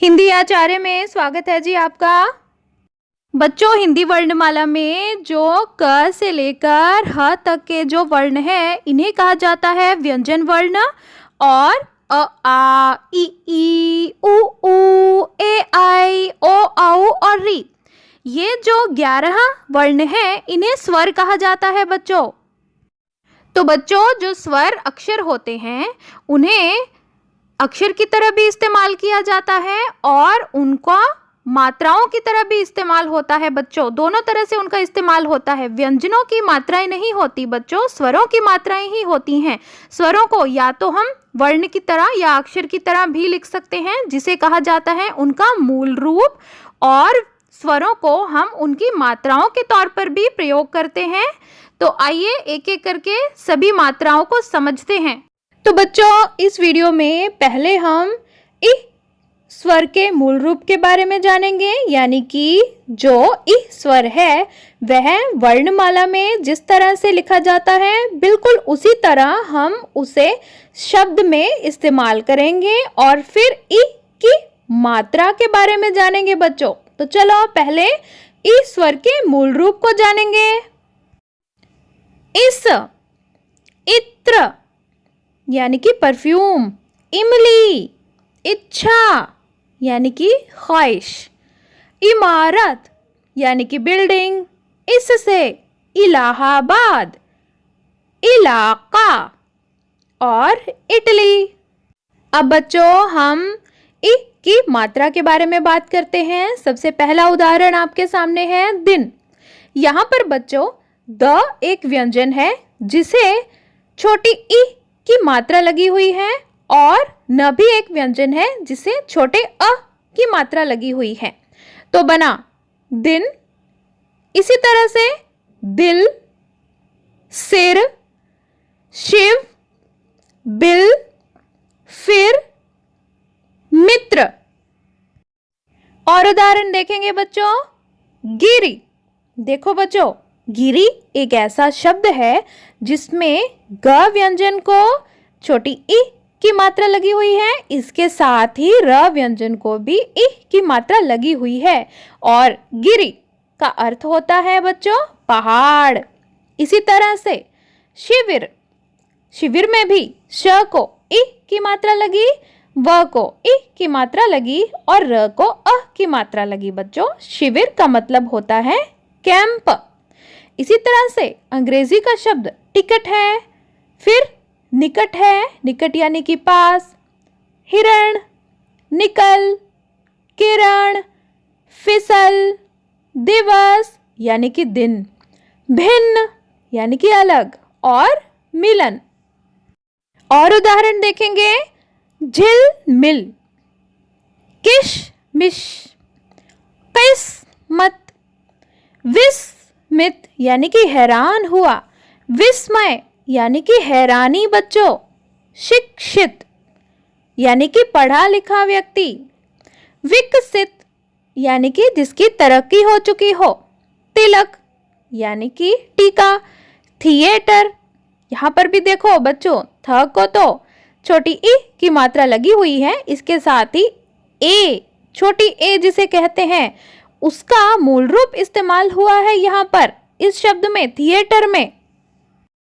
हिंदी आचार्य में स्वागत है जी आपका। बच्चों, हिंदी वर्णमाला में जो क से लेकर ह तक के जो वर्ण है इन्हें कहा जाता है व्यंजन वर्ण। और अ आ इ ई उ ऊ ए आई ओ औ और री, ये जो 11 वर्ण हैं इन्हें स्वर कहा जाता है बच्चों। तो बच्चों, जो स्वर अक्षर होते हैं उन्हें अक्षर की तरह भी इस्तेमाल किया जाता है और उनका मात्राओं की तरह भी इस्तेमाल होता है बच्चों। दोनों तरह से उनका इस्तेमाल होता है। व्यंजनों की मात्राएं नहीं होती बच्चों, स्वरों की मात्राएं ही होती हैं। स्वरों को या तो हम वर्ण की तरह या अक्षर की तरह भी लिख सकते हैं, जिसे कहा जाता है उनका मूल रूप, और स्वरों को हम उनकी मात्राओं के तौर पर भी प्रयोग करते हैं। तो आइए एक एक करके सभी मात्राओं को समझते हैं। तो बच्चों, इस वीडियो में पहले हम इ स्वर के मूल रूप के बारे में जानेंगे, यानी कि जो इ स्वर है वह वर्णमाला में जिस तरह से लिखा जाता है बिल्कुल उसी तरह हम उसे शब्द में इस्तेमाल करेंगे। और फिर इ की मात्रा के बारे में जानेंगे बच्चों। तो चलो पहले इ स्वर के मूल रूप को जानेंगे। इस, इत्र यानी कि परफ्यूम, इमली इच्छा यानी कि ख्वाहिश, इमारत यानी कि बिल्डिंग, इससे इलाहाबाद, इलाका और इटली। अब बच्चों, हम इ की मात्रा के बारे में बात करते हैं। सबसे पहला उदाहरण आपके सामने है दिन। यहाँ पर बच्चों द एक व्यंजन है जिसे छोटी ई की मात्रा लगी हुई है, और न भी एक व्यंजन है जिसे छोटे अ की मात्रा लगी हुई है। तो बना दिन। इसी तरह से दिल, सिर, शिव, बिल, फिर, मित्र। और उदाहरण देखेंगे बच्चों, गिरी। देखो बच्चों, गिरी एक ऐसा शब्द है जिसमें ग व्यंजन को छोटी ई की मात्रा लगी हुई है, इसके साथ ही र व्यंजन को भी ई की मात्रा लगी हुई है, और गिरी का अर्थ होता है बच्चों पहाड़। इसी तरह से शिविर, शिविर में भी श को ई की मात्रा लगी, व को ई की मात्रा लगी और र को अ की मात्रा लगी बच्चों। शिविर का मतलब होता है कैंप। इसी तरह से अंग्रेजी का शब्द टिकट है, फिर निकट है, निकट यानी कि पास, हिरण, निकल, किरण, फिसल, दिवस यानी कि दिन, भिन्न यानी कि अलग, और मिलन। और उदाहरण देखेंगे, झिल मिल, किशमिश, किस्मत, विस्मित यानी कि हैरान हुआ, विस्मय यानी कि हैरानी बच्चों, शिक्षित यानी कि पढ़ा लिखा व्यक्ति, विकसित यानी कि जिसकी तरक्की हो चुकी हो, तिलक यानी कि टीका, थिएटर। यहाँ पर भी देखो बच्चों, थ को तो छोटी ई की मात्रा लगी हुई है, इसके साथ ही ए, छोटी ए जिसे कहते हैं, उसका मूल रूप इस्तेमाल हुआ है यहाँ पर इस शब्द में थिएटर में।